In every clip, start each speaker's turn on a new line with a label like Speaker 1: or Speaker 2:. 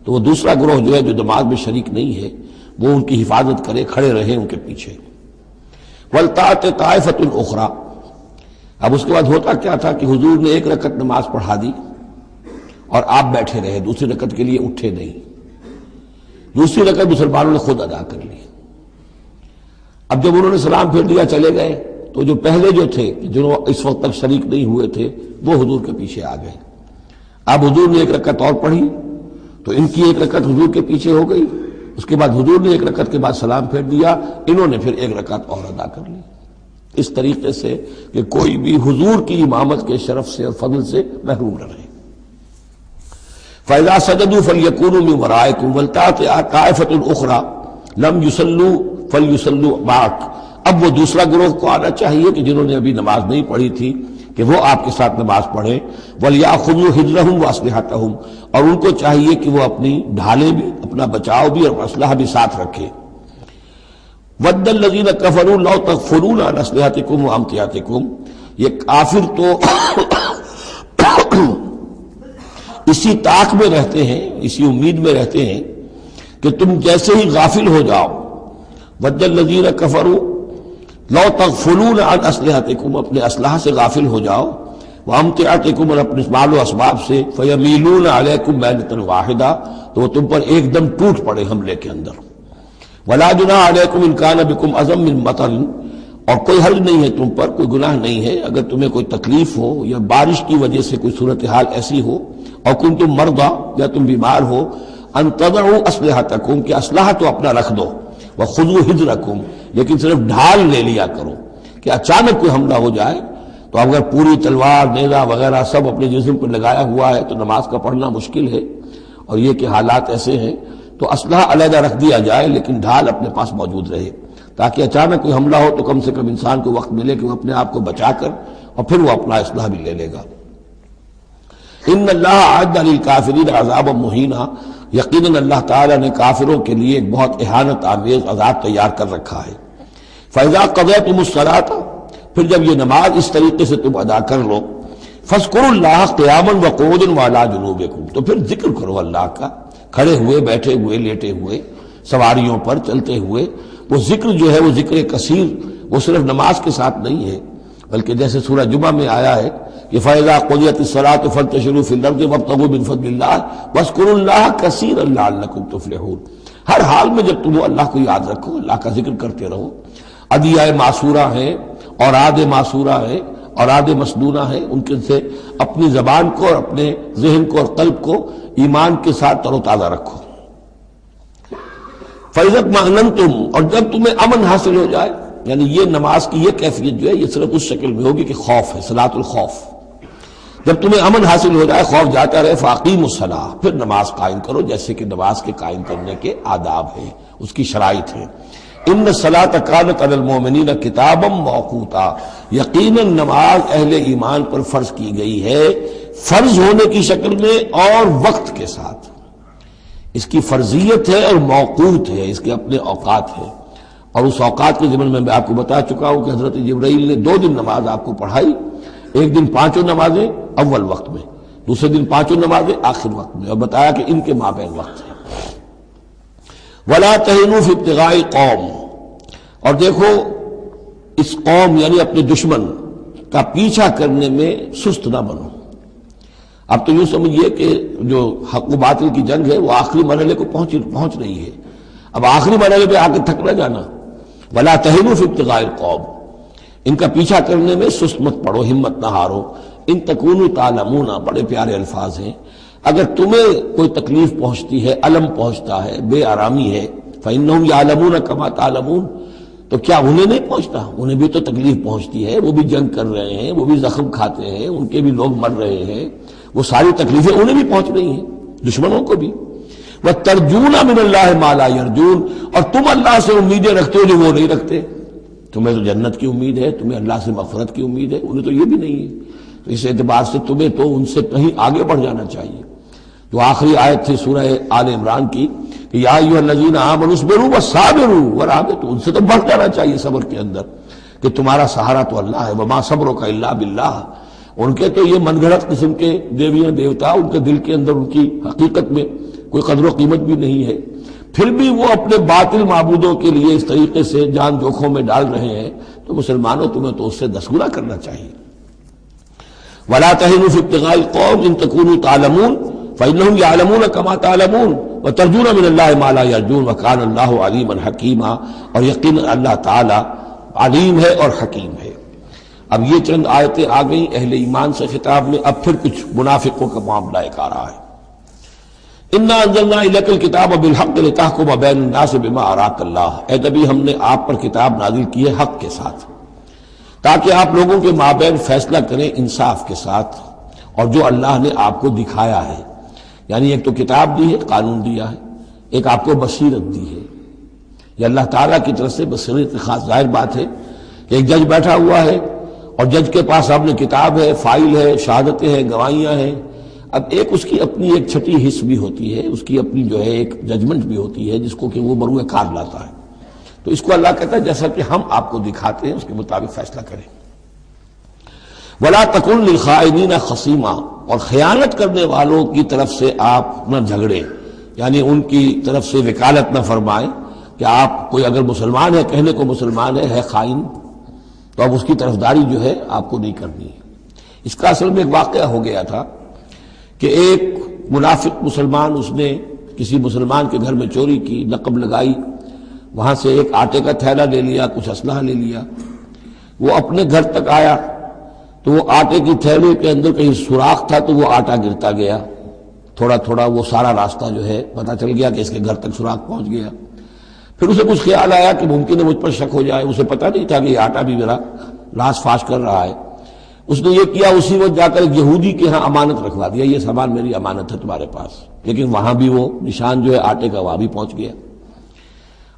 Speaker 1: تو وہ دوسرا گروہ جو ہے جو نماز میں شریک نہیں ہے وہ ان کی حفاظت کرے، کھڑے رہے ان کے پیچھے۔ وَلْتَأْتِ طَائِفَةٌ أُخْرَىٰ، اب اس کے بعد ہوتا کیا تھا کہ حضور نے ایک رکعت نماز پڑھا دی اور آپ بیٹھے رہے، دوسری رکعت کے لیے اٹھے نہیں، دوسری رکعت مسلمانوں نے خود ادا کر لی۔ اب جب انہوں نے سلام پھیر دیا چلے گئے تو جو پہلے جو تھے جو اس وقت تک شریک نہیں ہوئے تھے وہ حضور کے پیچھے آ گئے۔ اب حضور نے ایک رکعت اور پڑھی تو ان کی ایک رکعت حضور کے پیچھے ہو گئی، اس کے بعد حضور نے ایک رکعت کے بعد سلام پھیر دیا، انہوں نے پھر ایک رکعت اور ادا کر لی، اس طریقے سے کہ کوئی بھی حضور کی امامت کے شرف سے اور فضل سے محروم نہ رہے۔ فَإِذَا سَجَدُوا فَلْيَكُونُوا مِنْ وَرَائِكُمْ وَلْتَأْتِ طَائِفَةٌ أُخْرَىٰ لَمْ يُصَلُّوا فَلْيُصَلُّوا مَعَكَ، اب وہ دوسرا گروہ کو آنا چاہیے کہ جنہوں نے ابھی نماز نہیں پڑھی تھی کہ وہ آپ کے ساتھ نماز پڑھیں۔ وَلْيَأْخُذُوا حِذْرَهُمْ وَأَسْلِحَتَهُمْ، اور ان کو چاہیے کہ وہ اپنی ڈھالیں بھی، اپنا بچاؤ بھی اور اسلحہ بھی ساتھ رکھے۔ وَدَّ الَّذِينَ كَفَرُوا لَوْ تَغْفُلُونَ عَنْ أَسْلِحَتِكُمْ وَأَمْتِعَتِكُمْ، یہ کافر تو اسی طاق میں رہتے ہیں، اسی امید میں رہتے ہیں کہ تم جیسے ہی غافل ہو جاؤ۔ وَدَّ الَّذِينَ كَفَرُوا لَوْ تَغْفُلُونَ عَنْ أَسْلِحَتِكُمْ، اپنے اسلحہ سے غافل ہو جاؤ، وَأَمْتِعَتِكُمْ، اور اپنے مال و اسباب سے، فَيَمِيلُونَ عَلَيْكُمْ مَيْلَةً وَاحِدَةً، تو وہ تم پر ایک دم ٹوٹ پڑے حملے کے اندر۔ وَلَا جُنَاحَ عَلَيْكُمْ إِنْ كَانَ بِكُمْ أَذًى مِّن مَطَرٍ، اور کوئی حرج نہیں ہے تم پر، کوئی گناہ نہیں ہے اگر تمہیں کوئی تکلیف ہو یا بارش کی وجہ سے کوئی صورتحال ایسی ہو، اور کنتم مرضى، یا تم بیمار ہو، ان تضعوا اسلحتکم، کہ اسلحہ تو اپنا رکھ دو، وخذوا حذرکم، لیکن صرف ڈھال لے لیا کرو کہ اچانک کوئی حملہ ہو جائے تو اگر پوری تلوار نیزہ وغیرہ سب اپنے جسم پر لگایا ہوا ہے تو نماز کا پڑھنا مشکل ہے، اور یہ کہ حالات ایسے ہیں تو اسلحہ علیحدہ رکھ دیا جائے لیکن ڈھال اپنے پاس موجود رہے، تاکہ اچانک کوئی حملہ ہو تو کم سے کم انسان کو وقت ملے کہ وہ اپنے آپ کو بچا کر اور پھر وہ اپنا اسلحہ بھی لے لے گا۔ ان اللہ اعد للکافرین عذابا مہینا، یقیناً اللہ تعالیٰ نے کافروں کے لیے ایک بہت اہانت آمیز عذاب تیار کر رکھا ہے۔ فَإِذَا قَضَيْتُمُ الصَّلَاةَ، پھر جب یہ نماز اس طریقے سے تم ادا کر لو، فَاذْكُرُوا اللَّهَ قِيَامًا وَقُعُودًا وَعَلَىٰ جُنُوبِكُمْ، تو پھر ذکر کرو اللہ کا، کھڑے ہوئے، بیٹھے ہوئے، لیٹے ہوئے، سواریوں پر چلتے ہوئے۔ وہ ذکر جو ہے وہ ذکر کثیر، وہ صرف نماز کے ساتھ نہیں ہے، بلکہ جیسے سورہ جمعہ میں آیا ہے کہ فَإِذَا قُضِيَتِ الصَّلَاةُ فَانتَشِرُوا فِي الْأَرْضِ وَابْتَغُوا مِن فَضْلِ اللَّهِ وَاذْكُرُوا اللَّهَ كَثِيرًا لَعَلَّكُمْ تُفْلِحُونَ، ہر حال میں جب تم اللہ کو یاد رکھو، اللہ کا ذکر کرتے رہو۔ ادعیۂ معصورہ ہیں، اوراد معصورہ ہیں، اوراد مسنونہ ہیں، ان کے سے اپنی زبان کو اور اپنے ذہن کو اور قلب کو ایمان کے ساتھ تر و تازہ رکھو۔ فَإِذَا اطْمَأْنَنْتُمْ، اور جب تمہیں امن حاصل ہو جائے، یعنی یہ نماز کی یہ کیفیت جو ہے یہ صرف اس شکل میں ہوگی کہ خوف ہے، صلاۃ الخوف، جب تمہیں امن حاصل ہو جائے، خوف جاتا رہے، فَأَقِیمُوا الصَّلَاةَ، پھر نماز قائم کرو جیسے کہ نماز کے قائم کرنے کے آداب ہیں، اس کی شرائط ہیں۔ ان الصلاۃ کانت علی المؤمنین کتابا موقوتا، یقیناً نماز اہل ایمان پر فرض کی گئی ہے، فرض ہونے کی شکل میں اور وقت کے ساتھ، اس کی فرضیت ہے اور موقوت ہے، اس کے اپنے اوقات ہیں، اور اس اوقات کے ضمن میں آپ کو بتا چکا ہوں کہ حضرت جبرائیل نے 2 دن نماز آپ کو پڑھائی، ایک دن 5 نمازیں اول وقت میں، دوسرے دن 5 نمازیں آخر وقت میں، اور بتایا کہ ان کے مابین وقت ہے۔ وَلَا تَهِنُوا فِي ابْتِغَاءِ قَوْمٍ، اور دیکھو اس قوم یعنی اپنے دشمن کا پیچھا کرنے میں سست نہ بنو۔ اب تو یوں سمجھیے کہ جو حق و باطل کی جنگ ہے وہ آخری مرحلے کو پہنچ رہی ہے، اب آخری مرحلے پہ آ کے تھک نہ جانا۔ وَلَا تَهِنُوا فِي ابْتِغَاءِ الْقَوْمِ، ان کا پیچھا کرنے میں سست مت پڑو، ہمت نہ ہارو۔ ان تکونوا تعلمون، بڑے پیارے الفاظ ہیں، اگر تمہیں کوئی تکلیف پہنچتی ہے، الم پہنچتا ہے، بے آرامی ہے، فَإِنَّهُمْ يَعْلَمُونَ كَمَا تَعْلَمُونَ، تو کیا انہیں نہیں پہنچتا؟ انہیں بھی تو تکلیف پہنچتی ہے، وہ بھی جنگ کر رہے ہیں، وہ بھی زخم کھاتے ہیں، ان کے بھی لوگ مر رہے ہیں، وہ ساری تکلیفیں انہیں بھی پہنچ رہی ہیں، دشمنوں کو بھی۔ وَتَرْجُونَ مِنَ اللَّهِ مَا لَا يَرْجُونَ، اور تم اللہ سے امیدیں رکھتے ہو جو وہ نہیں رکھتے، تمہیں تو جنت کی امید ہے، تمہیں اللہ سے مغفرت کی امید ہے، انہیں تو یہ بھی نہیں ہے، تو اس اعتبار سے تمہیں تو ان سے کہیں آگے بڑھ جانا چاہیے۔ جو آخری آیت تھی سورہ آل عمران کی کہ یا ایھا الذین آمنوا اصبروا وصابروا ورابطوا، ان سے تو بڑھ جانا چاہیے صبر کے اندر کہ تمہارا سہارا تو اللہ ہے، وما صبرک الا باللہ۔ ان کے تو یہ من گھڑت قسم کے دیویاں دیوتا ان کے دل کے اندر ان کی حقیقت میں کوئی قدر و قیمت بھی نہیں ہے، پھر بھی وہ اپنے باطل معبودوں کے لیے اس طریقے سے جان جوکھوں میں ڈال رہے ہیں، تو مسلمانوں تمہیں تو اس سے 10 گنا کرنا چاہیے۔ وَلَا تَهِنُوا فِي ابْتِغَاءِ الْقَوْمِ إِن تَكُونُوا تَعْلَمُونَ فَإِنَّهُمْ يَعْلَمُونَ كَمَا تَعْلَمُونَ وَتَرْجُونَ مِنَ اللَّهِ مَا لَا يَرْجُونَ وَكَانَ اللَّهُ عَلِيمًا حَكِيمًا، اور یقیناً اللہ تعالی علیم ہے اور حکیم ہے۔ اب یہ چند آیتیں آ گئیں اہل ایمان سے خطاب میں، اب پھر کچھ منافقوں کا معاملہ ایک آ رہا ہے۔ اِنَّا أَنزَلْنَا إِلَيْكَ الْكِتَابَ بِالْحَقِّ لِتَحْكُمَ بَيْنَ النَّاسِ بِمَا أَرَاكَ اللَّهُ، اے نبی ہم نے آپ پر کتاب نازل کی ہے حق کے ساتھ، تاکہ آپ لوگوں کے مابین فیصلہ کریں انصاف کے ساتھ، اور جو اللہ نے آپ کو دکھایا ہے، یعنی ایک تو کتاب دی ہے، قانون دیا ہے، ایک آپ کو بصیرت دی ہے۔ یہ اللہ تعالیٰ کی طرف سے بصیرت خاص، ظاہر بات ہے کہ ایک جج بیٹھا ہوا ہے اور جج کے پاس آپ نے کتاب ہے، فائل ہے، شہادتیں ہیں، گواہیاں ہیں، اب ایک اس کی اپنی ایک چھٹی حص بھی ہوتی ہے، اس کی اپنی جو ہے ایک ججمنٹ بھی ہوتی ہے جس کو کہ وہ بروئے کار لاتا ہے، تو اس کو اللہ کہتا ہے جیسا کہ ہم آپ کو دکھاتے ہیں اس کے مطابق فیصلہ کریں۔ وَلَا تَكُن لِلْخَائِنِينَ خَصِيمًا، اور خیانت کرنے والوں کی طرف سے آپ نہ جھگڑیں، یعنی ان کی طرف سے وکالت نہ فرمائیں کہ آپ کوئی اگر مسلمان ہے، کہنے کو مسلمان ہے خائن، تو اب اس کی طرفداری جو ہے آپ کو نہیں کرنی ہے۔ اس کا اصل میں ایک واقعہ ہو گیا تھا کہ ایک منافق مسلمان، اس نے کسی مسلمان کے گھر میں چوری کی، نقب لگائی، وہاں سے ایک آٹے کا تھیلا لے لیا، کچھ اسلحہ لے لیا، وہ اپنے گھر تک آیا تو وہ آٹے کی تھیلے کے اندر کہیں سوراخ تھا تو وہ آٹا گرتا گیا، تھوڑا تھوڑا وہ سارا راستہ جو ہے پتہ چل گیا کہ اس کے گھر تک سوراخ پہنچ گیا۔ پھر اسے کچھ خیال آیا کہ ممکن ہے مجھ پر شک ہو جائے، اسے پتہ نہیں تھا کہ یہ آٹا بھی میرا لاس فاش کر رہا ہے۔ اس نے یہ کیا، اسی وقت جا کر ایک یہودی کے ہاں امانت رکھوا دیا، یہ سامان میری امانت ہے تمہارے پاس، لیکن وہاں بھی وہ نشان جو ہے آٹے کا وہاں بھی پہنچ گیا۔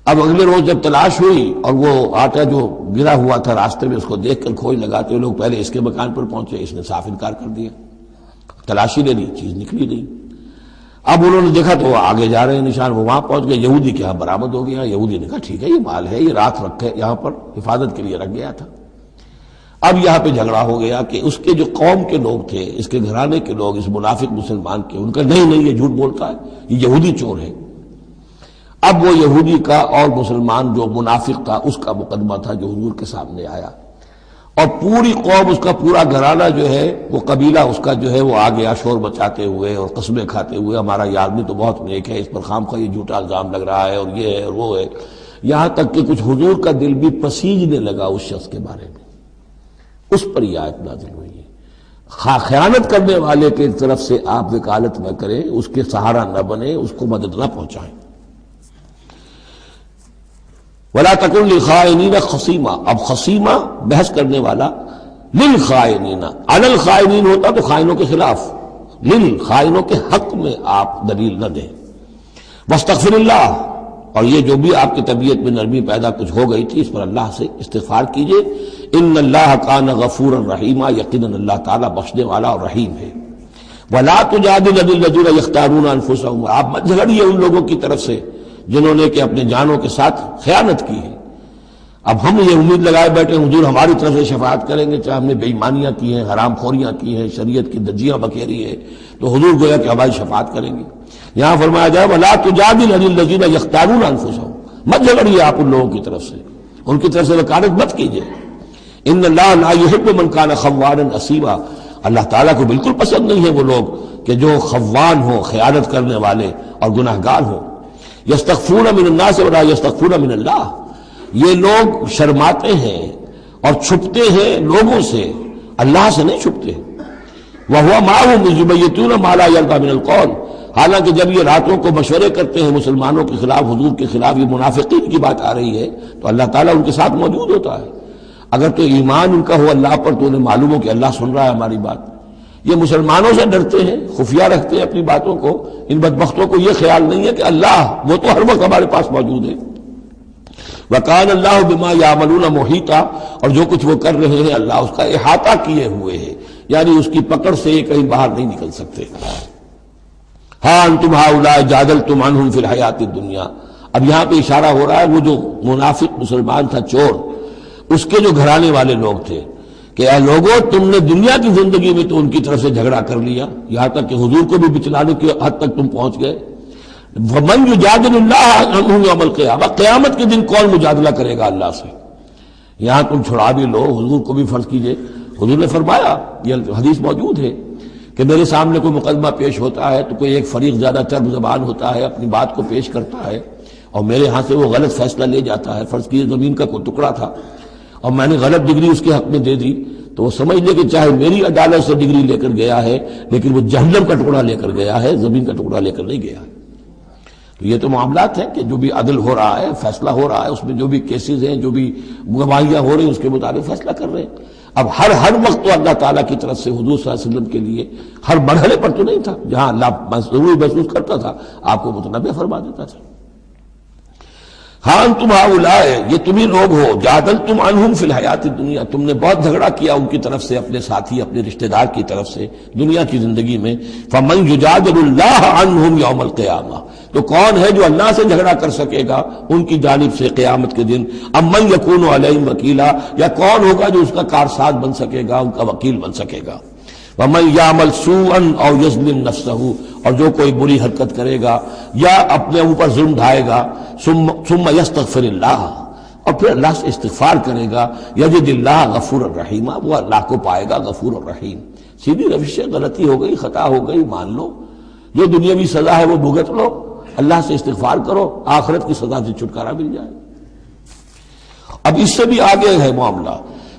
Speaker 1: اب اگلے روز جب تلاش ہوئی اور وہ آٹا جو گرا ہوا تھا راستے میں، اس کو دیکھ کر کھوج لگاتے ہوئے لوگ پہلے اس کے مکان پر پہنچے، اس نے صاف انکار کر دیا، تلاشی لے لی، چیز نکلی نہیں۔ اب انہوں نے دیکھا تو وہ آگے جا رہے ہیں نشان، وہ وہاں پہنچ گئے، یہودی کے ہاں برآمد ہو گیا۔ یہودی نے کہا ٹھیک ہے یہ مال ہے، یہ رات رکھے یہاں پر حفاظت کے لیے رکھ گیا تھا۔ اب یہاں پہ جھگڑا ہو گیا کہ اس کے جو قوم کے لوگ تھے، اس کے گھرانے کے لوگ، اس منافق مسلمان کے، ان کا نہیں یہ جھوٹ بولتا ہے، یہ یہودی چور ہے۔ اب وہ یہودی کا اور مسلمان جو منافق تھا اس کا مقدمہ تھا جو حضور کے سامنے آیا، اور پوری قوم، اس کا پورا گھرانہ جو ہے، وہ قبیلہ اس کا جو ہے وہ آ گیا شور مچاتے ہوئے اور قسمیں کھاتے ہوئے، ہمارا یہ آدمی تو بہت نیک ہے، اس پر خامخواہ یہ جھوٹا الزام لگ رہا ہے اور یہ ہے اور وہ ہے، یہاں تک کہ کچھ حضور کا دل بھی پسیجنے لگا اس شخص کے بارے میں۔ اس پر یہ آیت نازل ہوئی ہے، خیانت کرنے والے کی طرف سے آپ وکالت نہ کریں، اس کے سہارا نہ بنیں، اس کو مدد نہ پہنچائیں۔ وَلَا تَكُن لِلْخَائِنِينَ خَصِيمًا، اب خصیمہ بحث کرنے والا، للخائنین، علی الخائنین ہوتا تو خائنوں کے خلاف، خائنوں کے حق میں آپ دلیل نہ دیں۔ واستغفر اللہ، اور یہ جو بھی آپ کی طبیعت میں نرمی پیدا کچھ ہو گئی تھی اس پر اللہ سے استغفار کیجئے، ان اللہ کان غفورا رحیما، یقیناً اللہ تعالیٰ بخشنے والا اور رحیم ہے۔ ولا تجادل عن الذین یختارون انفسهم، آپ مت جھگڑیے ان لوگوں کی طرف سے جنہوں نے کہ اپنے جانوں کے ساتھ خیانت کی ہے۔ اب ہم یہ امید لگائے بیٹھے حضور ہماری طرف سے شفاعت کریں گے، چاہے ہم نے بے ایمانیاں کی ہیں، حرام خوریاں کی ہیں، شریعت کی دجیاں بکھیری ہے، تو حضور گویا کہ ہماری شفاعت کریں گے۔ یہاں فرمایا جائے وَلَا تُجَادِلْ عَنِ الَّذِينَ يَخْتَارُونَ أَنفُسَهُمْ، مت جھگڑیے آپ ان لوگوں کی طرف سے، ان کی طرف سے وکالت مت کیجیے۔ ان اللہ لا يحب من كان خوانا اثیما، اللہ تعالیٰ کو بالکل پسند نہیں ہے وہ لوگ کہ جو خوان ہوں، خیانت کرنے والے اور گناہ گار ہوں۔ یستخفون من الناس ولا یستخفون من اللہ، یہ لوگ شرماتے ہیں اور چھپتے ہیں لوگوں سے، اللہ سے نہیں چھپتے۔ وَهُوَ مَعَهُمْ إِذْ يُبَيِّتُونَ مَا لَا يَرْضَىٰ مِنَ الْقَوْلِ، حالانکہ جب یہ راتوں کو مشورے کرتے ہیں مسلمانوں کے خلاف، حضور کے خلاف، یہ منافقین کی بات آ رہی ہے تو اللہ تعالیٰ ان کے ساتھ موجود ہوتا ہے۔ اگر تو ایمان ان کا ہو اللہ پر تو انہیں معلوم ہو کہ اللہ سن رہا ہے ہماری بات۔ یہ مسلمانوں سے ڈرتے ہیں، خفیہ رکھتے ہیں اپنی باتوں کو، ان بدبختوں کو یہ خیال نہیں ہے کہ اللہ وہ تو ہر وقت ہمارے پاس موجود ہے۔ وَكَانَ اللَّهُ بِمَا يَعْمَلُونَ مُحِيطًا، اور جو کچھ وہ کر رہے ہیں اللہ اس کا احاطہ کیے ہوئے ہے، یعنی اس کی پکڑ سے یہ کہیں باہر نہیں نکل سکتے۔ ہاں انتم ہؤلاء جادلتم عنہم فی الحیات الدنیا، اب یہاں پہ اشارہ ہو رہا ہے وہ جو منافق مسلمان تھا، چور، اس کے جو گھرانے والے لوگ تھے کہ اے لوگوں تم نے دنیا کی زندگی میں تو ان کی طرف سے جھگڑا کر لیا، یہاں تک کہ حضور کو بھی بچلانے کی حد تک تم پہنچ گئے، ومن یجادل اللہ عنہ یوم القیامہ، قیامت کے دن کون مجادلہ کرے گا اللہ سے؟ یہاں تم چھڑا بھی لو، حضور کو بھی فرض کیجئے، حضور نے فرمایا، یہ حدیث موجود ہے کہ میرے سامنے کوئی مقدمہ پیش ہوتا ہے تو کوئی ایک فریق زیادہ چرب زبان ہوتا ہے، اپنی بات کو پیش کرتا ہے اور میرے ہاں سے وہ غلط فیصلہ لے جاتا ہے۔ فرض کیجئے زمین کا کوئی ٹکڑا تھا اور میں نے غلط ڈگری اس کے حق میں دے دی، تو وہ سمجھ لے کہ چاہے میری عدالت سے ڈگری لے کر گیا ہے لیکن وہ جہنم کا ٹکڑا لے کر گیا ہے، زمین کا ٹکڑا لے کر نہیں گیا ہے۔ تو یہ تو معاملات ہیں کہ جو بھی عدل ہو رہا ہے، فیصلہ ہو رہا ہے، اس میں جو بھی کیسز ہیں، جو بھی گواہیاں ہو رہی ہیں، اس کے مطابق فیصلہ کر رہے ہیں۔ اب ہر وقت تو اللہ تعالیٰ کی طرف سے حضور صلی اللہ علیہ وسلم کے لیے ہر مرحلے پر تو نہیں تھا، جہاں اللہ ضرور محسوس کرتا تھا آپ کو متنبع فرما دیتا تھا۔ ہاں تم ہؤلاء، یہ تمہیں لوگ ہو، جادلتم عنہم فی الحیات الدنیا، تم نے بہت جھگڑا کیا ان کی طرف سے، اپنے ساتھی اپنے رشتہ دار کی طرف سے دنیا کی زندگی میں۔ فمن یجادل اللہ عنہم یوم القیامہ، تو کون ہے جو اللہ سے جھگڑا کر سکے گا ان کی جانب سے قیامت کے دن؟ ام من یکون علیہم وکیلا، یا کون ہوگا جو اس کا کارساز بن سکے گا، ان کا وکیل بن سکے گا؟ ومن یعمل سوءا او یظلم نفسہ، اور جو کوئی بری حرکت کرے گا یا اپنے اوپر ظلم ڈھائے گا، ثم یستغفر اللہ، اور پھر اللہ سے استغفار کرے گا، یجد اللہ غفور الرحیم، وہ اللہ کو پائے گا غفور الرحیم۔ سیدھی روش ہے، غلطی ہو گئی، خطا ہو گئی، مان لو، جو دنیاوی سزا ہے وہ بھگت لو، اللہ سے استغفار کرو، آخرت کی سزا سے چھٹکارا مل جائے۔ اب اس سے بھی آگے ہے معاملہ،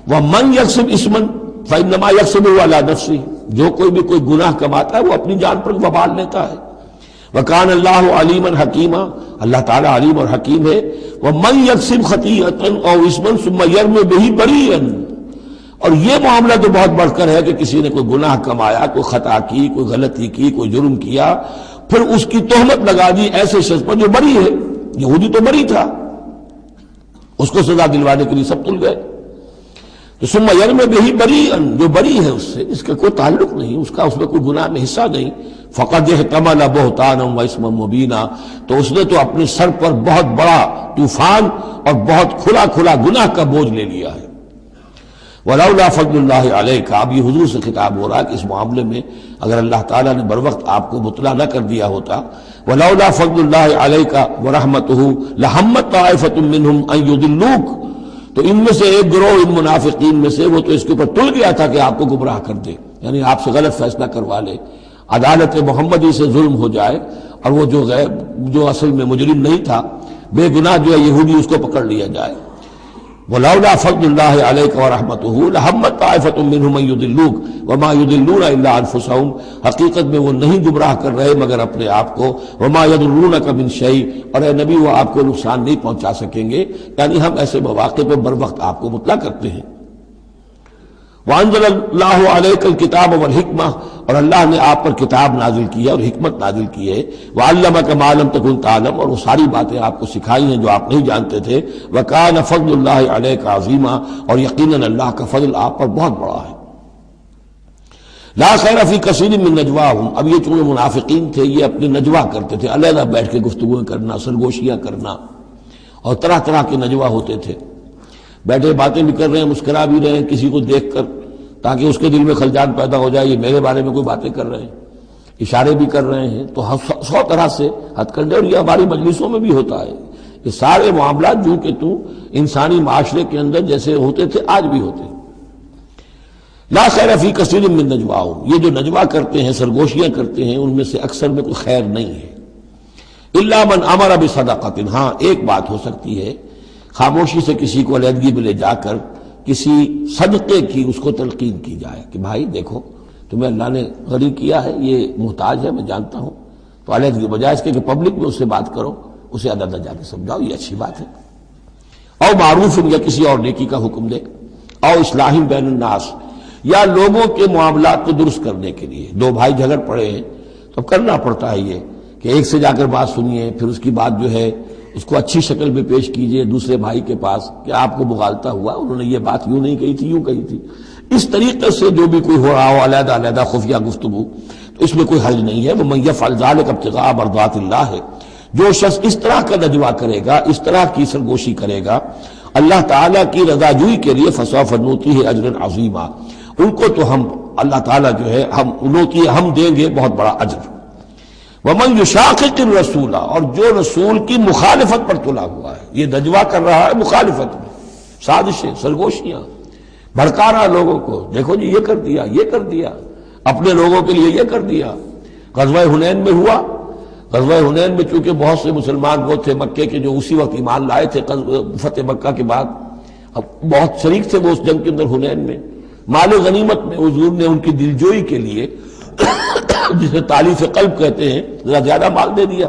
Speaker 1: وَمَنْ يَكْسِبْ إِثْمًا فَإِنَّمَا يَكْسِبُهُ عَلَى نَفْسِهِ، جو کوئی بھی کوئی گناہ کماتا ہے وہ اپنی جان پر وبال لیتا ہے۔ وَكَانَ اللَّهُ عَلِيمًا حَكِيمًا، اللہ تعالیٰ علیم اور حکیم ہے۔ وَمَنْ يَكْسِبْ خَطِيئَةً أَوْ إِثْمًا ثُمَّ يَرْمِ بِهِ بَرِيئًا، اور یہ معاملہ تو بہت بڑھ کر ہے کہ کسی نے کوئی گناہ کمایا، کوئی خطا کی، کوئی غلطی کی، کوئی جرم کیا، پھر اس کی تہمت لگا دی ایسے شخص پر جو بری ہے۔ یہودی تو بری تھا، اس کو سزا دلوانے کے لیے سب تل گئے۔ تو ثم یرم بہ بریئا، جو بری ہے اس سے، اس کا کوئی تعلق نہیں، اس میں کوئی گناہ میں حصہ نہیں، فقد احتمل بہتانا و اسما مبینا، تو اس نے تو اپنے سر پر بہت بڑا طوفان اور بہت کھلا کھلا گناہ کا بوجھ لے لیا ہے۔ ولولا فضل اللہ علیک، اب یہ حضور سے خطاب ہو رہا ہے کہ اس معاملے میں اگر اللہ تعالیٰ نے بروقت آپ کو مطلع نہ کر دیا ہوتا، ولولا فضل اللہ علیک ورحمتہ لہمت طائفۃ منہم ان یضلوک، تو ان میں سے ایک گروہ ان منافقین میں سے وہ تو اس کے اوپر تل گیا تھا کہ آپ کو گمراہ کر دے، یعنی آپ سے غلط فیصلہ کروا لے، عدالت محمدی سے ظلم ہو جائے، اور وہ جو اصل میں مجرم نہیں تھا، بے گناہ جو ہے یہودی، اس کو پکڑ لیا جائے۔ وَلَوْلَا فَضْلُ اللَّهِ عَلَيْكَ وَرَحْمَتُهُ لَهَمَّتْ طَائِفَةٌ مِّنْهُمْ أَن يُضِلُّوكَ وَمَا يُضِلُّونَ إِلَّا أَنفُسَهُمْ، حقیقت میں وہ نہیں گمراہ کر رہے مگر اپنے آپ کو، وَمَا يَضُرُّونَكَ مِنْ شَيْءٍ، اور اے نبی وہ آپ کو نقصان نہیں پہنچا سکیں گے، یعنی ہم ایسے مواقع پہ بر وقت آپ کو مطلع کرتے ہیں۔ وَأَنزَلَ اللَّهُ عَلَيْكَ الْكِتَابَ وَالْحِكْمَةَ، اور اللہ نے آپ پر کتاب نازل کی ہے اور حکمت نازل کی ہے۔ وَعَلَّمَكَ مَا لَمْ تَكُنْ تَعْلَمُ، اور وہ ساری باتیں آپ کو سکھائی ہیں جو آپ نہیں جانتے تھے۔ وَكَانَ فَضْلُ اللَّهِ عَلَيْكَ عَظِيمًا، اور یقیناً اللہ کا فضل آپ پر بہت بڑا ہے۔ لا خیر فی کثیر من نجواہم، اب یہ چونکہ منافقین تھے، یہ اپنے نجوا کرتے تھے، علیحدہ بیٹھ کے گفتگویں کرنا، سرگوشیاں کرنا، اور طرح طرح کے نجوا ہوتے تھے، بیٹھے باتیں بھی کر رہے ہیں، مسکرا بھی رہے ہیں کسی کو دیکھ کر، تاکہ اس کے دل میں خلجان پیدا ہو جائے، یہ میرے بارے میں کوئی باتیں کر رہے ہیں، اشارے بھی کر رہے ہیں، تو 100 طرح سے ہتھ کنڈے، اور یہ ہماری مجلسوں میں بھی ہوتا ہے۔ یہ سارے معاملات جو کہ انسانی معاشرے کے اندر جیسے ہوتے تھے آج بھی ہوتے ہیں۔ لا خیر فی کثیر من نجواہم، یہ جو نجوا کرتے ہیں، سرگوشیاں کرتے ہیں، ان میں سے اکثر میں کوئی خیر نہیں ہے۔ الا من امر بصدقۃ، ہاں ایک بات ہو سکتی ہے، خاموشی سے کسی کو علیحدگی میں لے جا کر کسی صدقے کی اس کو تلقین کی جائے کہ بھائی دیکھو تمہیں اللہ نے غنی کیا ہے، یہ محتاج ہے میں جانتا ہوں، تو علیحدگی بجائے اس کے کہ پبلک میں اس سے بات کرو، اسے علیحدہ جا کے سمجھاؤ، یہ اچھی بات ہے۔ او معروف، یا کسی اور نیکی کا حکم دے، او اصلاح بین الناس، یا لوگوں کے معاملات کو درست کرنے کے لیے، دو بھائی جھگڑ پڑے ہیں تو کرنا پڑتا ہے یہ کہ ایک سے جا کر بات سنیے، پھر اس کی بات جو ہے اس کو اچھی شکل میں پیش کیجئے دوسرے بھائی کے پاس کہ آپ کو مغالطہ ہوا، انہوں نے یہ بات یوں نہیں کہی تھی، یوں کہی تھی۔ اس طریقے سے جو بھی کوئی ہو رہا ہو علیحدہ علیحدہ خفیہ گفتگو، تو اس میں کوئی حرج نہیں ہے۔ وَمَن يَفْعَلْ ذَلِكَ ابْتِغَاءَ مَرْضَاتِ اللَّهِ، جو شخص اس طرح کا نجوا کرے گا، اس طرح کی سرگوشی کرے گا اللہ تعالیٰ کی رضا جوئی کے لیے، فَسَوْفَ نُؤْتِيهِ أَجْرًا عَظِيمًا، ان کو تو ہم اللہ تعالیٰ جو ہے ہم دیں گے بہت بڑا اجر۔ ومن یشاقق الرسول، اور جو رسول کی مخالفت پر تلا ہوا ہے، یہ نجوا کر رہا ہے مخالفت میں، سازشیں، سرگوشیاں، بھڑکا رہا لوگوں کو، دیکھو جی یہ کر دیا، یہ کر دیا، اپنے لوگوں کے لیے یہ کر دیا۔ غزوہ حنین میں ہوا، غزوہ حنین میں چونکہ بہت سے مسلمان وہ تھے مکے کے جو اسی وقت ایمان لائے تھے فتح مکہ کے بعد، اب بہت شریک تھے وہ اس جنگ کے اندر حنین میں، مال غنیمت میں حضور نے ان کی دلجوئی کے لیے جسے تالیف قلب کہتے ہیں ذرا زیادہ مال دے دیا،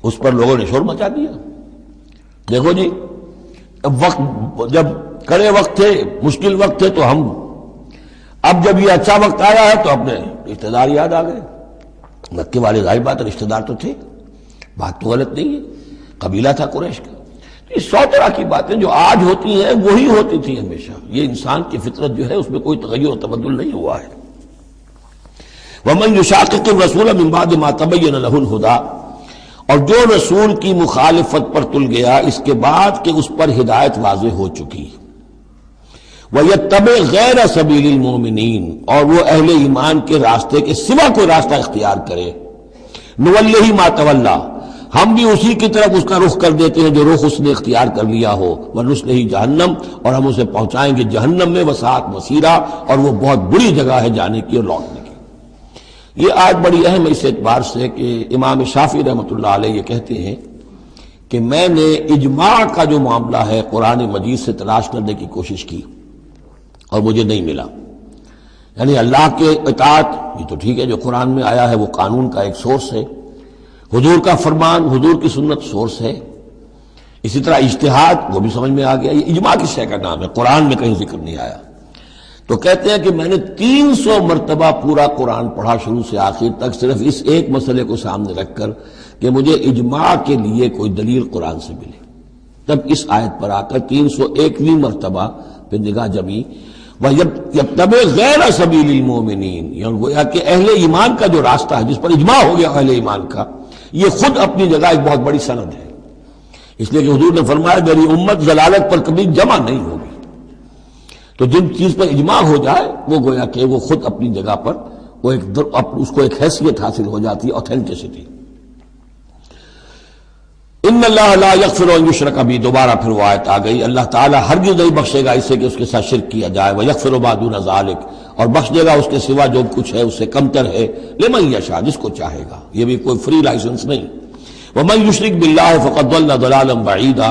Speaker 1: اس پر لوگوں نے شور مچا دیا۔ دیکھو جی اب وقت جب کڑے وقت تھے، مشکل وقت تھے تو ہم، اب جب یہ اچھا وقت آیا ہے تو اپنے رشتہ دار یاد آ گئے۔ مکے والے ظاہر بات رشتہ دار تو تھے، بات تو غلط نہیں ہے، قبیلہ تھا قریش کا۔ یہ 100 طرح کی باتیں جو آج ہوتی ہیں وہی ہوتی تھی ہمیشہ، یہ انسان کی فطرت جو ہے اس میں کوئی تغیر و تبدل نہیں ہوا ہے۔ وَمَن يُشَاقِقِ الرَّسُولَ مِن بَعْدِ مَا تَبَيَّنَ لَهُ الْهُدَىٰ، اور جو رسول کی مخالفت پر تل گیا اس کے بعد کہ اس پر ہدایت واضح ہو چکی، وَيَتَّبِعْ غَيْرَ سَبِيلِ الْمُؤْمِنِينَ، اور وہ اہل ایمان کے راستے کے سوا کوئی راستہ اختیار کرے، نُوَلِّهِ مَا تَوَلَّىٰ، ہم بھی اسی کی طرف اس کا رخ کر دیتے ہیں جو رخ اس نے اختیار کر لیا ہو، وَنُصْلِهِ جہنم، اور ہم اسے پہنچائیں گے جہنم میں، وَسَاءَتْ مَصِيرًا، اور وہ بہت بری جگہ ہے جانے کی اور لوٹنے کی۔ یہ آج بڑی اہم ہے اس اعتبار سے کہ امام شافعی رحمۃ اللہ علیہ یہ کہتے ہیں کہ میں نے اجماع کا جو معاملہ ہے قرآن مجید سے تلاش کرنے کی کوشش کی اور مجھے نہیں ملا۔ یعنی اللہ کے اطاعت یہ تو ٹھیک ہے، جو قرآن میں آیا ہے وہ قانون کا ایک سورس ہے، حضور کا فرمان، حضور کی سنت سورس ہے، اسی طرح اجتہاد وہ بھی سمجھ میں آ گیا، یہ اجماع کس شے کا نام ہے، قرآن میں کہیں ذکر نہیں آیا۔ تو کہتے ہیں کہ میں نے 300 مرتبہ پورا قرآن پڑھا شروع سے آخر تک، صرف اس ایک مسئلے کو سامنے رکھ کر کہ مجھے اجماع کے لیے کوئی دلیل قرآن سے ملے۔ تب اس آیت پر آ کر 301ویں مرتبہ پھر نگاہ جمی، وَيَتَّبِعْ غَيْرَ سَبِيلِ الْمُؤْمِنِينَ، یعنی گویا کہ اہل ایمان کا جو راستہ ہے جس پر اجماع ہو گیا اہل ایمان کا، یہ خود اپنی جگہ ایک بہت بڑی سند ہے، اس لیے کہ حضور نے فرمایا میری امت ضلالت پر کبھی جمع نہیں ہوگی۔ تو جن چیز پر اجماع ہو جائے وہ گویا کہ وہ خود اپنی جگہ پر وہ اس کو ایک حیثیت حاصل ہو جاتی ہے، اوتھینٹسٹی۔ ان اللہ لا یغفر ان یشرک بہ، دوبارہ پھر وہ آیت آ گئی، اللہ تعالیٰ ہرگز نہیں بخشے گا اسے کہ اس کے ساتھ شرک کیا جائے، ویغفر ما دون ذلک، اور بخش دے گا اس کے سوا جو کچھ ہے اس سے کمتر ہے، لمن یشاء، جس کو چاہے گا، یہ بھی کوئی فری لائسنس نہیں۔ ومن یشرک باللہ فقد ضل ضلالا بعیدا،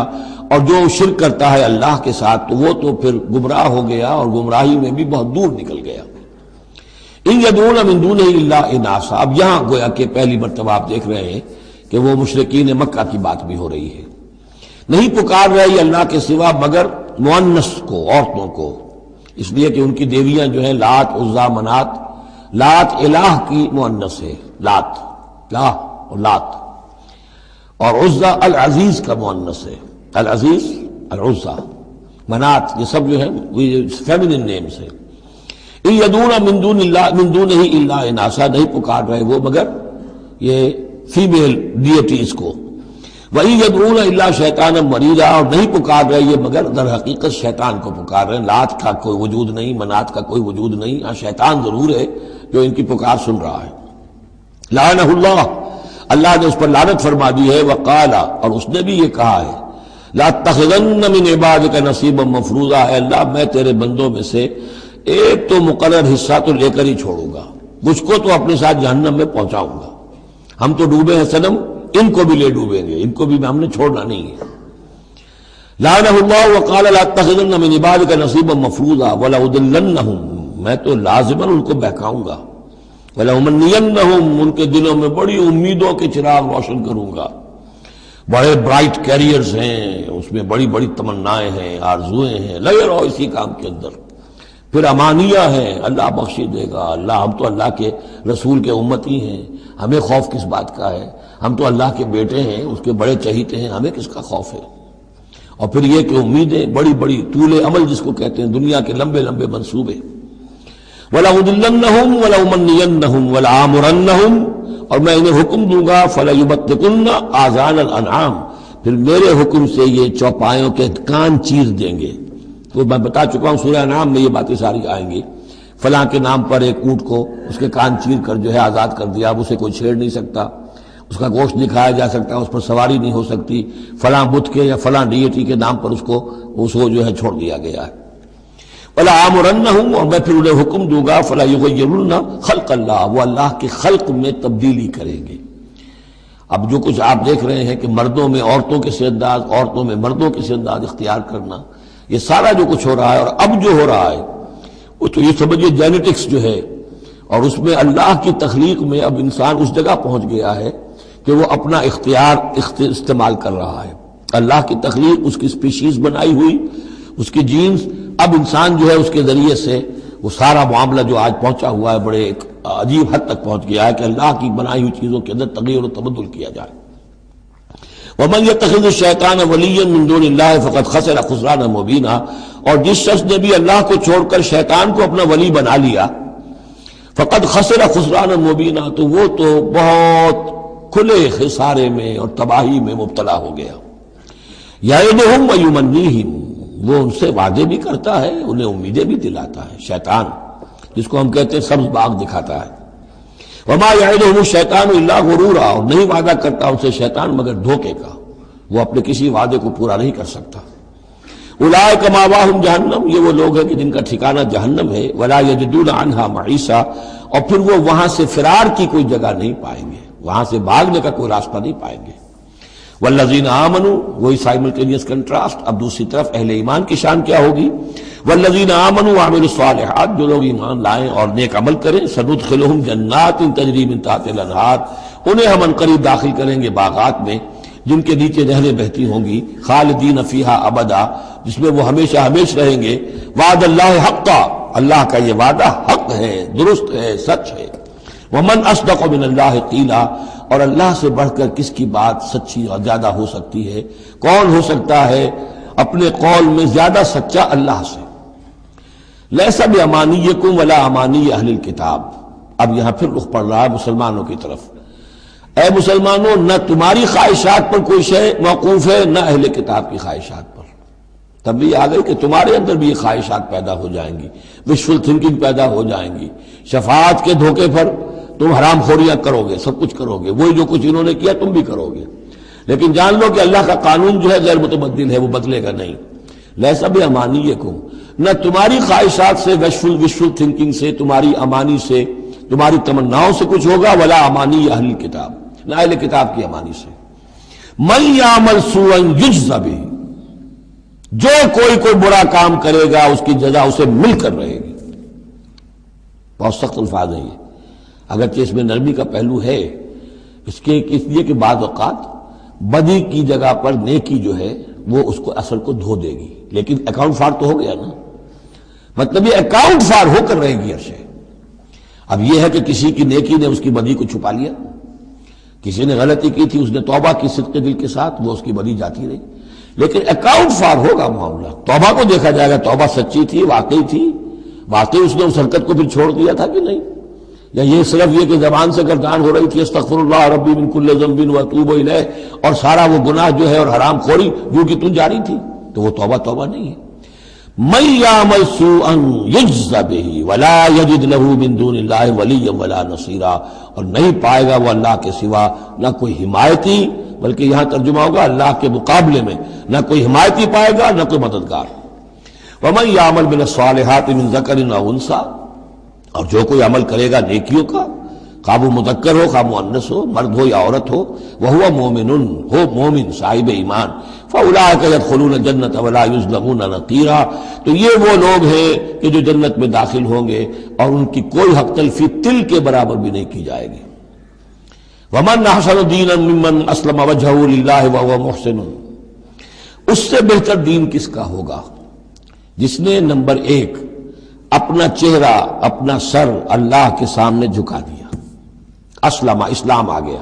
Speaker 1: اور جو شرک کرتا ہے اللہ کے ساتھ تو وہ تو پھر گمراہ ہو گیا اور گمراہی میں بھی بہت دور نکل گیا۔ ان یدعون من دونہ الا اناثا، اب یہاں گویا کہ پہلی مرتبہ آپ دیکھ رہے ہیں کہ وہ مشرکین مکہ کی بات بھی ہو رہی ہے، نہیں پکار رہی اللہ کے سوا مگر مؤنث کو، عورتوں کو، اس لیے کہ ان کی دیویاں جو ہیں لات، عزا، منات، لات الہ کی مؤنث ہے، لات، لا اور لات، اور عزا العزیز کا مؤنث ہے، العزیز، العزا، منات، یہ سب جو ہے فیمنن نیمز ہیں۔ ان یدعون من دونہ الا اناثا، نہیں پکار رہے وہ مگر یہ فیمیل ڈیٹیز کو، وَإِن يَدْعُونَ إِلَّا شَيْطَانًا مَرِيدًا، اور نہیں پکار رہے یہ مگر در حقیقت شیطان کو پکار رہے ہیں، لات کا کوئی وجود نہیں، منات کا کوئی وجود نہیں، ہاں شیطان ضرور ہے جو ان کی پکار سن رہا ہے۔ لعنہ اللہ، اللہ نے اس پر لعنت فرما دی ہے، وقال، اور اس نے بھی یہ کہا ہے، لَأَتَّخِذَنَّ مِنْ عِبَادِكَ نَصِيبًا مَفْرُوضًا، اے اللہ میں تیرے بندوں میں سے ایک تو مقرر حصہ تو لے کر ہی چھوڑوں گا، مجھ کو تو اپنے ساتھ جہنم میں پہنچاؤں گا، ہم تو ڈوبے ہیں صنم، ان کو بھی لے ڈوبیں گے، ان کو بھی ہم نے چھوڑنا نہیں ہے۔ لعنہ اللہ وقال لأتخذن من عبادك نصیبا مفروضا ولأضلنهم، میں تو لازماً ان کو بہکاؤں گا، ولأمنینهم، ان کے دلوں میں بڑی امیدوں کے چراغ روشن کروں گا، بڑے برائٹ کیریئرز ہیں اس میں، بڑی بڑی تمنائیں ہیں، آرزویں ہیں، لگے رہو اسی کام کے اندر، پھر امانیہ ہیں، اللہ بخش دے گا، اللہ، ہم تو اللہ کے رسول کے امتی ہیں، ہمیں خوف کس بات کا ہے، ہم تو اللہ کے بیٹے ہیں، اس کے بڑے چہیتے ہیں، ہمیں کس کا خوف ہے۔ اور پھر یہ کہ امیدیں بڑی بڑی، طول عمل جس کو کہتے ہیں، دنیا کے لمبے لمبے منصوبے، وَلَأُضِلَّنَّهُمْ وَلَأُمَنِّيَنَّهُمْ وَلَآمُرَنَّهُمْ، اور میں انہیں حکم دوں گا، فَلَيُبَتِّكُنَّ آذَانَ الْأَنْعَامِ، پھر میرے حکم سے یہ چوپایوں کے کان چیر دیں گے۔ تو میں بتا چکا ہوں سورہ انعام میں یہ باتیں ساری آئیں گی، فلاں کے نام پر ایک اونٹ کو اس کے کان چیر کر جو ہے آزاد کر دیا، اب اسے کوئی چھیڑ نہیں سکتا، اس کا گوشت نہیں کھایا جا سکتا، اس پر سواری نہیں ہو سکتی، فلاں بت کے یا فلاں ڈیٹی کے نام پر اس کو جو ہے چھوڑ دیا گیا ہے۔ وَلَا آمُرَنَّهُمْ، اور میں پھر انہیں حکم دوں گا، فَلَا يُغَيِّرُنَّ خَلْقَ اللَّهِ، وہ اللہ کے خلق میں تبدیلی کریں گے۔ اب جو کچھ آپ دیکھ رہے ہیں کہ مردوں میں عورتوں کے سے انداز، عورتوں میں مردوں کے سے انداز اختیار کرنا، یہ سارا جو کچھ ہو رہا ہے اور اب جو ہو رہا ہے وہ تو یہ سمجھیے جینیٹکس جو ہے، اور اس میں اللہ کی تخلیق میں اب انسان اس جگہ پہنچ گیا ہے کہ وہ اپنا اختیار استعمال کر رہا ہے۔ اللہ کی تخلیق، اس کی سپیشیز بنائی ہوئی، اس کی جینز، اب انسان جو ہے اس کے ذریعے سے وہ سارا معاملہ جو آج پہنچا ہوا ہے بڑے ایک عجیب حد تک پہنچ گیا ہے کہ اللہ کی بنائی ہوئی چیزوں کے اندر تغیر و تبدل کیا جائے۔ وَمَنْ يَتَّخِذِ الشَّيْطَانَ وَلِيًّا مِّن دُونِ اللَّهِ فَقَدْ خَسِرَ خُسْرَانًا مُبِينًا، اور جس شخص نے بھی اللہ کو چھوڑ کر شیطان کو اپنا ولی بنا لیا، فَقَدْ خَسِرَ خُسْرَانًا مُبِينًا، تو وہ تو بہت کھلے خسارے میں اور تباہی میں مبتلا ہو گیا۔ یعدہم ویمنیہم، وہ ان سے وعدے بھی کرتا ہے، انہیں امیدیں بھی دلاتا ہے، شیطان جس کو ہم کہتے ہیں سبز باغ دکھاتا ہے۔ وما یعدہم الشیطان الا غرورا، اور نہیں وعدہ کرتا ان سے شیطان مگر دھوکے کا، وہ اپنے کسی وعدے کو پورا نہیں کر سکتا۔ اولئک مأواہم جہنم، یہ وہ لوگ ہیں کہ جن کا ٹھکانہ جہنم ہے۔ ولا یجدون عنہا محیصا، اور پھر وہ وہاں سے فرار کی کوئی جگہ نہیں پائیں گے، وہاں سے بھاگنے کا کوئی راستہ نہیں پائیں گے۔ والذین آمنوا، وہی سائملٹینیس کنٹراسٹ، اب دوسری طرف اہل ایمان کی شان کیا ہوگی؟ والذین آمنوا وعملوا الصالحات، جو لوگ ایمان لائیں اور نیک عمل کریں، سندخلہم جنات تجری من تحتہا الانہار، انہیں ہم عنقریب داخل کریں گے باغات میں جن کے نیچے نہریں بہتی ہوں گی، خالدین فیہا ابدا، جس میں وہ ہمیشہ ہمیشہ رہیں گے۔ وعد اللہ حقا، اللہ کا یہ وعدہ حق ہے، درست ہے، سچ ہے۔ ومن اصدق من اللہ قیلا، اور اللہ سے بڑھ کر کس کی بات سچی اور زیادہ ہو سکتی ہے؟ کون ہو سکتا ہے اپنے قول میں زیادہ سچا اللہ سے؟ لیس بامانیکم ولا امانی اہل الکتاب، اب یہاں پھر رخ پڑ رہا ہے مسلمانوں کی طرف۔ اے مسلمانوں، نہ تمہاری خواہشات پر کوئی شے موقوف ہے، نہ اہل کتاب کی خواہشات پر۔ تب بھی آ گئی کہ تمہارے اندر بھی یہ خواہشات پیدا ہو جائیں گی، وشفل تھنکنگ پیدا ہو جائیں گی، شفاعت کے دھوکے پر تم حرام خوریاں کرو گے، سب کچھ کرو گے، وہی جو کچھ انہوں نے کیا تم بھی کرو گے۔ لیکن جان لو کہ اللہ کا قانون جو ہے غیر متبدل ہے، وہ بدلے گا نہیں۔ لیس بامانیکم، نہ تمہاری خواہشات سے، وشفل تھنکنگ سے، تمہاری امانی سے، تمہاری تمناؤں سے کچھ ہوگا، ولا امانی اہل کتاب، نہ اہل کتاب کی امانی سے۔ من یعمل سوءا یجز بہ، جو کوئی برا کام کرے گا اس کی جزا اسے مل کر رہے گی۔ بہت سخت الفاظ ہیں یہ، اگرچہ اس میں نرمی کا پہلو ہے، اس لیے کہ بعض اوقات بدی کی جگہ پر نیکی جو ہے وہ اس کو اثر کو دھو دے گی، لیکن اکاؤنٹ فار تو ہو گیا نا، مطلب یہ اکاؤنٹ فار ہو کر رہے گی عرشے۔ اب یہ ہے کہ کسی کی نیکی نے اس کی بدی کو چھپا لیا، کسی نے غلطی کی تھی، اس نے توبہ کی صدق دل کے ساتھ، وہ اس کی بدی جاتی رہی، لیکن اکاؤنٹ فار ہوگا معاملہ۔ توبہ کو دیکھا جائے گا، توبہ سچی تھی، واقعی تھی، واقعی اس نے اس حرکت کو پھر چھوڑ دیا تھا کہ نہیں، یا یہ صرف یہ کہ زبان سے گردان ہو رہی تھی استغفر اللہ ربی من کل ذنب واتوب الیہ، اور سارا وہ گناہ جو ہے اور حرام خوری جو کہ تم جاری تھی، تو وہ توبہ نہیں ہے۔ من یعمل سوءا یجز بہ ولا یجد له من دون اللہ ولیا ولا نصیرا، اور نہیں پائے گا وہ اللہ کے سوا نہ کوئی حمایتی، بلکہ یہاں ترجمہ ہوگا اللہ کے مقابلے میں نہ کوئی حمایتی پائے گا، نہ کوئی مددگار۔ ومن یعمل من الصالحات من ذکر او انثی، اور جو کوئی عمل کرے گا نیکیوں کا، خواہ وہ مذکر ہو خواہ مؤنث ہو، مرد ہو یا عورت ہو، وہو مومن، ہو مومن صاحب ایمان، فاولئک یدخلون الجنۃ ولا یظلمون نقیرا، تو یہ وہ لوگ ہیں کہ جو جنت میں داخل ہوں گے اور ان کی کوئی حق تلفی تل کے برابر بھی نہیں کی جائے گی۔ ومن احسن دینا ممن اسلم وجہہ للہ وہو محسن، اس سے بہتر دین کس کا ہوگا جس نے نمبر 1 اپنا چہرہ، اپنا سر اللہ کے سامنے جھکا دیا، اسلم، اسلام آ گیا،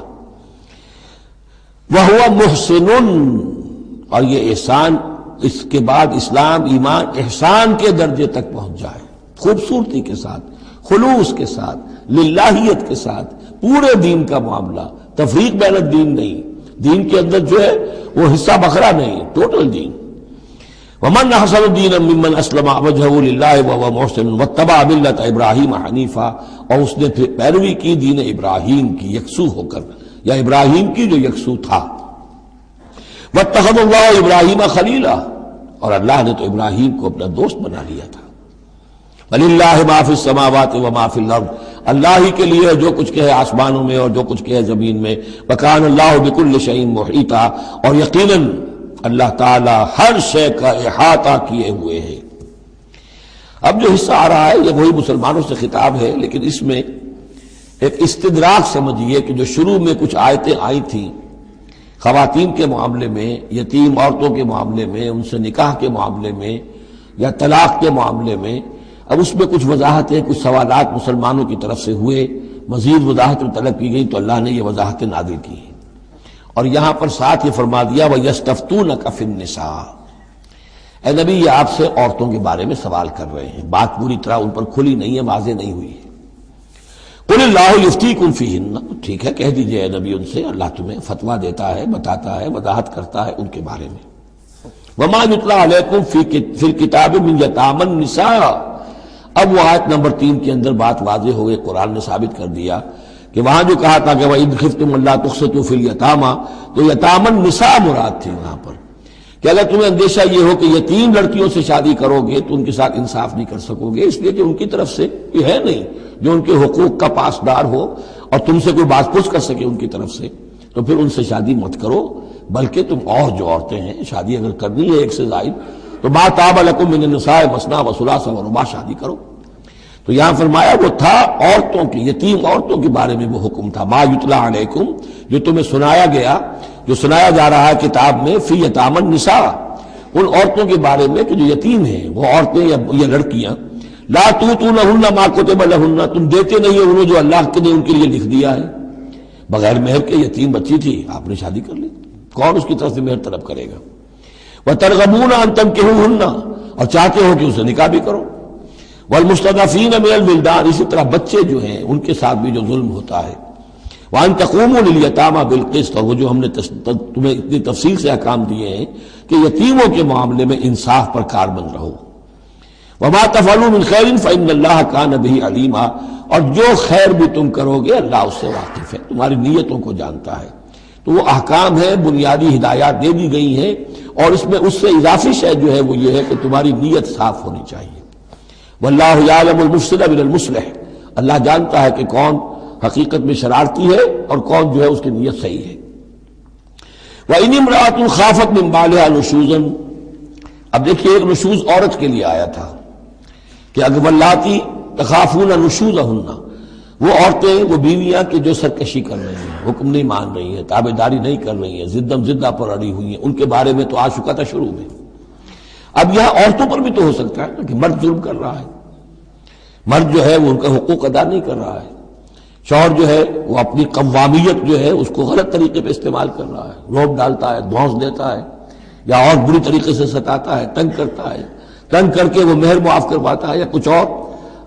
Speaker 1: وہو محسن، اور یہ احسان، اس کے بعد اسلام ایمان احسان کے درجے تک پہنچ جائے، خوبصورتی کے ساتھ، خلوص کے ساتھ، للہیت کے ساتھ، پورے دین کا معاملہ، تفریق بین الدین نہیں، دین کے اندر جو ہے وہ حصہ بکھرا نہیں، ٹوٹل دین۔ ومن احسن دینا ممن اسلم وجہہ للہ وهو محسن واتبع ملت ابراہیم حنیفا، اور اس نے پھر پیروی کی دین ابراہیم کی یکسو ہو کر، یا ابراہیم کی جو یکسو تھا۔ واتخذ اللہ ابراہیم خلیلا، اور اللہ نے تو ابراہیم کو اپنا دوست بنا لیا تھا۔ وَلِلَّهِ مَا فِي السَّمَاوَاتِ وَمَا فِي الْأَرْضِ، اللہ ہی کے لیے جو کچھ کہ ہے آسمانوں میں اور جو کچھ کہ ہے زمین میں۔ وَكَانَ اللَّهُ بِكُلِّ شَيْءٍ مُحِيطًا، اور یقیناً اللہ تعالی ہر شے کا احاطہ کیے ہوئے ہے۔ اب جو حصہ آ رہا ہے یہ وہی مسلمانوں سے خطاب ہے، لیکن اس میں ایک استدراک سمجھیے کہ جو شروع میں کچھ آیتیں آئی تھیں خواتین کے معاملے میں، یتیم عورتوں کے معاملے میں، ان سے نکاح کے معاملے میں یا طلاق کے معاملے میں، اب اس میں کچھ وضاحتیں، کچھ سوالات مسلمانوں کی طرف سے ہوئے، مزید وضاحتیں طلب کی گئی تو اللہ نے یہ وضاحتیں نازل کی ہیں۔ اور یہاں پر ساتھ یہ فرما دیا وَيَسْتَفْتُونَكَ فِي النِّسَاءِ، اے نبی یہ آپ سے عورتوں کے بارے میں سوال کر رہے ہیں، بات پوری طرح ان پر کھلی نہیں ہے، واضح نہیں ہوئی ہے۔ قُلِ اللَّهُ يُفْتِيكُمْ فِيهِنَّ، ٹھیک ہے کہہ دیجئے اے نبی ان سے، اللہ تمہیں فتویٰ دیتا ہے، بتاتا ہے، وضاحت کرتا ہے ان کے بارے میں۔ وَمَا يُتْلَىٰ عَلَيْكُمْ فِي الْكِتَابِ مِنْ يَتَامَى النِّسَاءِ، اب وہ آیت نمبر 3 کے اندر بات واضح ہو گئی، قرآن نے ثابت کر دیا کہ وہاں جو کہا تھا کہ وَإِذْ خِفْتُمْ أَلَّا تُقْسِطُوا فِي الْيَتَامَى، تو یتامى النساء مراد تھی وہاں پر، کہ اگر تمہیں اندیشہ یہ ہو کہ یتیم لڑکیوں سے شادی کرو گے تو ان کے ساتھ انصاف نہیں کر سکو گے، اس لیے کہ ان کی طرف سے یہ ہے نہیں جو ان کے حقوق کا پاسدار ہو اور تم سے کوئی بات پوچھ کر سکے ان کی طرف سے، تو پھر ان سے شادی مت کرو، بلکہ تم اور جو عورتیں ہیں شادی اگر کرنی ہے ایک سے زائد تو ما طاب لکم من النساء مثنی وثلاث ورباع، شادی کرو۔ تو یہاں فرمایا وہ تھا عورتوں کی، یتیم عورتوں کے بارے میں وہ حکم تھا، ما یتلی علیکم، جو تمہیں سنایا گیا، جو سنایا جا رہا ہے کتاب میں، فی یتامی النساء، ان عورتوں کے بارے میں کہ جو یتیم ہیں، وہ عورتیں یا لڑکیاں، لا تؤتونہن ما کتب لہن، تم دیتے نہیں ہو انہیں جو اللہ نے ان کے لیے لکھ دیا ہے، بغیر مہر کے یتیم بچی تھی آپ نے شادی کر لی، کون اس کی طرف سے مہر طلب کرے گا؟ وترغبون ان تنکحوہن، اور چاہتے ہو کہ اسے نکاح بھی کرو، والمستضعفین من الولدان، اسی طرح بچے جو ہیں ان کے ساتھ بھی جو ظلم ہوتا ہے، وان تقوموا للیتامى بالقسط، اور وہ جو ہم نے تمہیں اتنی تفصیل سے احکام دیے ہیں کہ یتیموں کے معاملے میں انصاف پر کاربند رہو، وما تفعلوا من خیر فان اللہ کان بہ علیما، اور جو خیر بھی تم کرو گے اللہ اس سے واقف ہے، تمہاری نیتوں کو جانتا ہے۔ تو وہ احکام ہیں، بنیادی ہدایات دے دی گئی ہیں، اور اس میں اس سے اضافی شے جو ہے وہ یہ ہے کہ تمہاری نیت صاف ہونی چاہیے۔ واللہ یعلم المفسد من المصلح، اللہ جانتا ہے کہ کون حقیقت میں شرارتی ہے اور کون جو ہے اس کی نیت صحیح ہے۔ وَإِنِ امْرَأَةٌ خَافَتْ مِنْ بَعْلِهَا نُشُوزًا، اب دیکھیے ایک نشوز عورت کے لیے آیا تھا کہ اگر واللاتی تخافون نشوزہن، وہ عورتیں، وہ بیویاں کہ جو سرکشی کر رہی ہیں، حکم نہیں مان رہی ہیں، تابعداری نہیں کر رہی ہیں، زدہ پر اڑی ہوئی ہیں، ان کے بارے میں تو آ چکا تھا شروع میں۔ اب یہاں عورتوں پر بھی تو ہو سکتا ہے کہ مرد ظلم کر رہا ہے، مرد جو ہے وہ ان کا حقوق ادا نہیں کر رہا ہے، شوہر جو ہے وہ اپنی قوامیت جو ہے اس کو غلط طریقے پہ استعمال کر رہا ہے، روب ڈالتا ہے، دھونس دیتا ہے، یا اور بری طریقے سے ستاتا ہے، تنگ کرتا ہے، تنگ کر کے وہ مہر معاف کرواتا ہے، یا کچھ اور،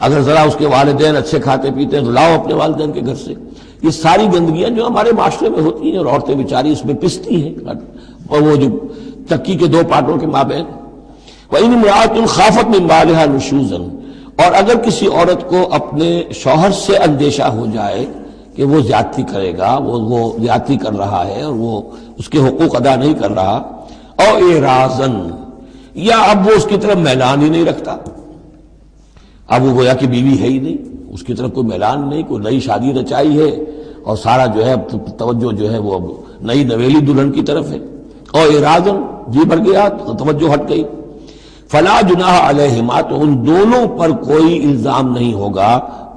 Speaker 1: اگر ذرا اس کے والدین اچھے کھاتے پیتے ہیں تو لاؤ اپنے والدین کے گھر سے۔ یہ ساری گندگیاں جو ہمارے معاشرے میں ہوتی ہیں اور عورتیں بیچاری اس میں پستی ہیں، اور وہ جو چکی کے دو پارٹوں کے مابین۔ وَإِنِ امْرَأَةٌ خَافَتْ مِنْ بَعْلِهَا نُشُوزًا، اور اگر کسی عورت کو اپنے شوہر سے اندیشہ ہو جائے کہ وہ زیادتی کرے گا، وہ زیادتی کر رہا ہے اور وہ اس کے حقوق ادا نہیں کر رہا، او اعراضاً، یا اب وہ اس کی طرف میلان ہی نہیں رکھتا، اب وہ گویا کہ بیوی ہے ہی نہیں، اس کی طرف کوئی میلان نہیں، کوئی نئی شادی رچائی ہے اور سارا جو ہے توجہ جو ہے وہ اب نئی نویلی دلہن کی طرف ہے، او اعراضاً، جی بھر گیا تو توجہ ہٹ گئی، فلا جناح علیہما، تو ان دونوں پر کوئی الزام نہیں ہوگا،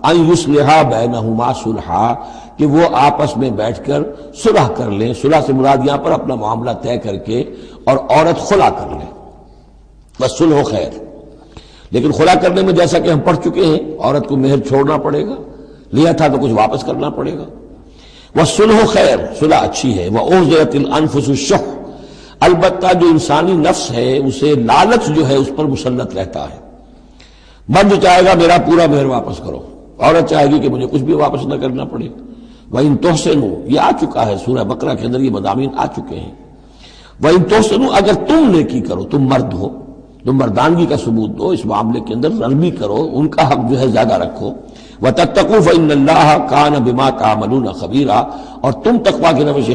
Speaker 1: ان یصلحا بینہما صلحا، کہ وہ آپس میں بیٹھ کر صلح کر لیں، صلح سے مراد یہاں پر اپنا معاملہ طے کر کے اور عورت خلا کر لے، بس صلح خیر۔ لیکن خلا کرنے میں جیسا کہ ہم پڑھ چکے ہیں عورت کو مہر چھوڑنا پڑے گا، لیا تھا تو کچھ واپس کرنا پڑے گا، والصلح خیر، صلح اچھی ہے، وأحضرت الانفس الشح، البتہ جو انسانی نفس ہے اسے لالچ جو ہے اس پر مسلط رہتا ہے، مرد چاہے گا میرا پورا مہر واپس کرو، عورت چاہے گی کہ مجھے کچھ بھی واپس نہ کرنا پڑے۔ وَإِن تُحْسِنُوا، یہ آ چکا ہے سورہ بقرہ کے اندر، یہ مضامین آ چکے ہیں۔ وَإِن تُحْسِنُوا، اگر تم نیکی کرو، تم مرد ہو، تم مردانگی کا ثبوت دو اس معاملے کے اندر، نرمی کرو، ان کا حق جو ہے زیادہ رکھو۔ وَتَتَّقُوا فَإِنَّ اللَّهَ كَانَ بِمَا تَعْمَلُونَ خَبِيرًا، اور تم تقویٰ کے نمائش